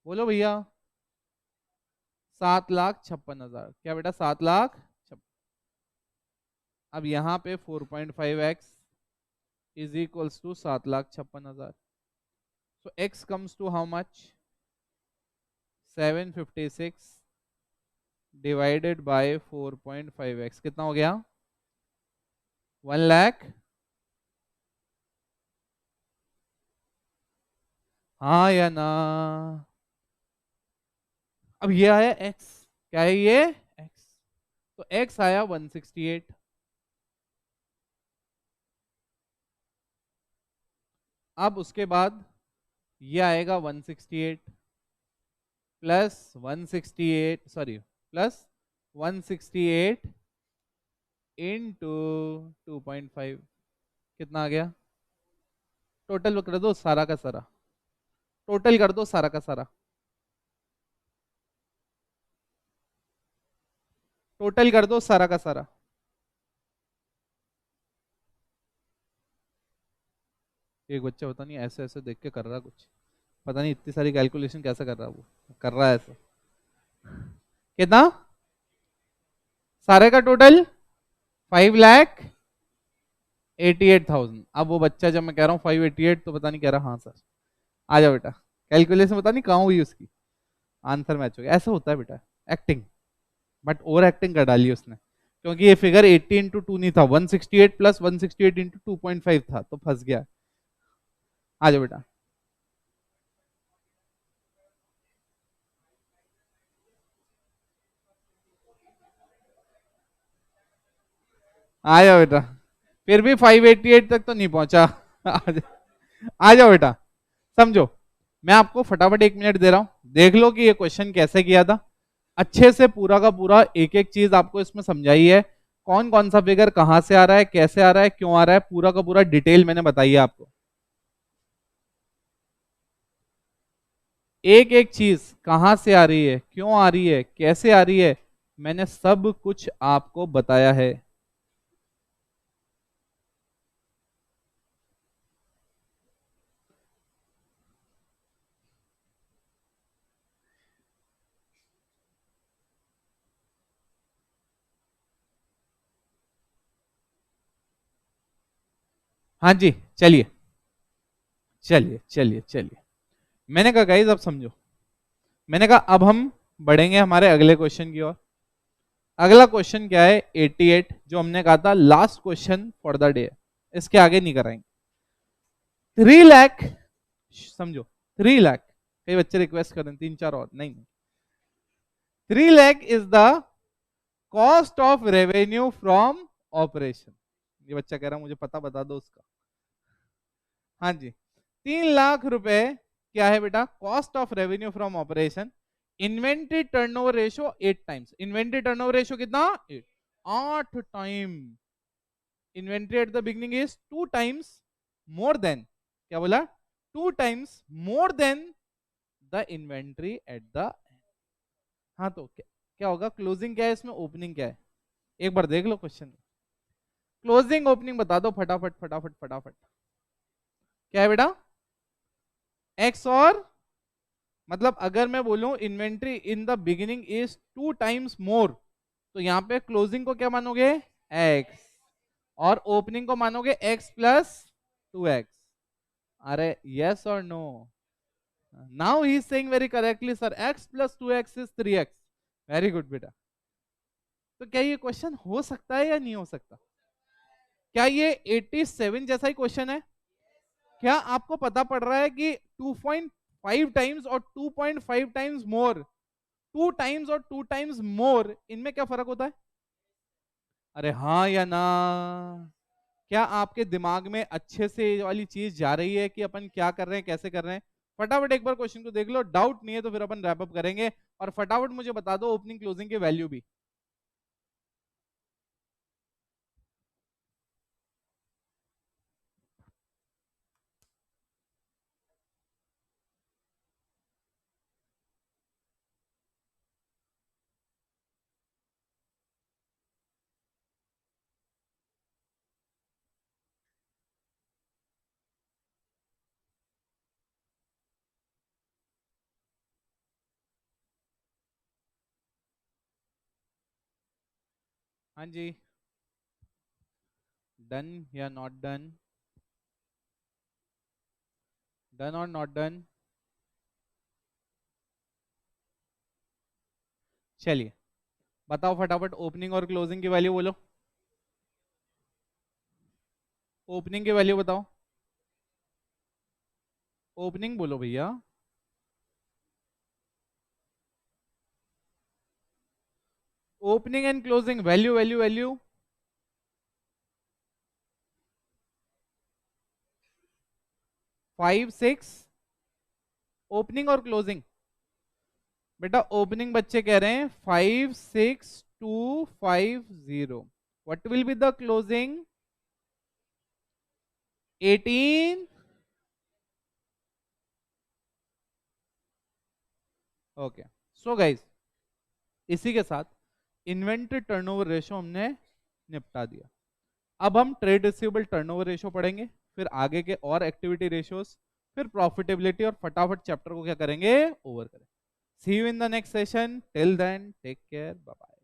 बोलो भैया, 7,56,000। क्या बेटा? 7,00,000। अब यहाँ पे 4.5x is equals to 7,56,000। So x comes to how much? 756 divided by 4.5x कितना हो गया? 1,00,000। हाँ या ना? अब ये आया x, क्या है ये? x। तो x आया 168। अब उसके बाद ये आएगा 168 प्लस 168, सॉरी, प्लस 168 इंटू 2.5 कितना आ गया? टोटल कर दो सारा का सारा, टोटल कर दो सारा का सारा, टोटल कर दो सारा का सारा। एक बच्चा पता नहीं ऐसे ऐसे देख के कर रहा कुछ, पता नहीं इतनी सारी कैलकुलेशन कैसे कर रहा, वो कर रहा है ऐसा। कितना सारे का टोटल? 5,88,000। अब वो बच्चा, जब मैं कह रहा हूँ 588 तो पता नहीं कह रहा हाँ सर। आ जाओ बेटा, कैलकुलेशन पता नहीं कहाँ हुई उसकी, आंसर मैच हो गया। ऐसा होता है बेटा, एक्टिंग, बट ओवर एक्टिंग कर डाली उसने, क्योंकि ये फिगर 80 इंटू 2 नहीं था, 168 प्लस 168 इंटू 2.5 था, तो फंस गया। आ जाओ बेटा। आ जाओ बेटा, फिर भी 588 तक तो नहीं पहुंचा। आ जाओ बेटा, समझो। मैं आपको फटाफट 1 मिनट दे रहा हूं, देख लो कि ये क्वेश्चन कैसे किया था। अच्छे से पूरा का पूरा एक एक चीज आपको इसमें समझाई है, कौन कौन सा फिगर कहां से आ रहा है, कैसे आ रहा है, क्यों आ रहा है, पूरा का पूरा डिटेल मैंने बताई है आपको। एक एक चीज कहां से आ रही है, क्यों आ रही है, कैसे आ रही है, मैंने सब कुछ आपको बताया है। हाँ जी, चलिए चलिए चलिए चलिए। मैंने कहा गाइस अब समझो, मैंने कहा अब हम बढ़ेंगे हमारे अगले क्वेश्चन की ओर। अगला क्वेश्चन क्या है? 88, जो हमने कहा था last question for the day, इसके आगे नहीं कराएंगे। 3 लाख, समझो, 3 लाख, कई बच्चे रिक्वेस्ट कर रहे हैं 3 4 और, नहीं, 3 lakh is the cost of revenue from operation. ये बच्चा कह रहा है मुझे पता बता दो उसका। हाँ जी, 3 लाख रुपए क्या है बेटा? Cost of revenue from operation. Inventory turnover ratio 8 times. Inventory turnover ratio कितना? 8, 8 time. Inventory at the beginning is 2 times more than, क्या बोला? 2 times more than the inventory at the, हाँ तो क्या होगा? क्लोजिंग क्या है इसमें, ओपनिंग क्या है? एक बार देख लो क्वेश्चन, क्लोजिंग ओपनिंग बता दो फटाफट फटाफट फटाफट। क्या है बेटा? एक्स और, मतलब अगर मैं बोलूं inventory in the beginning is 2 times more, तो यहाँ पे क्लोजिंग को क्या मानोगे? एक्स, और ओपनिंग को मानोगे एक्स प्लस 2x। अरे यस और no? Now he is saying very correctly sir, x plus 2x is 3x। Very good बेटा। तो क्या ये क्वेश्चन हो सकता है या नहीं हो सकता? क्या ये 87 जैसा ही क्वेश्चन है? क्या आपको पता पड़ रहा है कि 2.5 टाइम्स और 2.5 टाइम्स मोर, 2 टाइम्स और 2 टाइम्स मोर, इनमें क्या फर्क होता है? अरे हाँ या ना? क्या आपके दिमाग में अच्छे से ये वाली चीज जा रही है कि अपन क्या कर रहे हैं, कैसे कर रहे हैं? फटाफट एक बार क्वेश्चन को देख लो, डाउट नहीं है तो फिर अपन रैप अप करेंगे। और फटाफट मुझे बता दो ओपनिंग क्लोजिंग की वैल्यू भी। हाँ जी, डन या नॉट डन? डन और नॉट डन? चलिए बताओ फटाफट, ओपनिंग और क्लोजिंग की वैल्यू बोलो। ओपनिंग की वैल्यू बताओ, ओपनिंग बोलो भैया। Opening and closing value value value. 5 6 opening और क्लोजिंग। बेटा ओपनिंग बच्चे कह रहे हैं 5 6 2 5 0। What will be the closing? 18। Okay, so guys इसी के साथ इन्वेंट्री टर्नओवर रेशो हमने निपटा दिया। अब हम ट्रेड रिसीवेबल टर्नओवर रेशो पढ़ेंगे, फिर आगे के और एक्टिविटी रेशियोज, फिर प्रॉफिटेबिलिटी, और फटाफट चैप्टर को क्या करेंगे, ओवर करें। See you in the next session, till then take care, bye bye.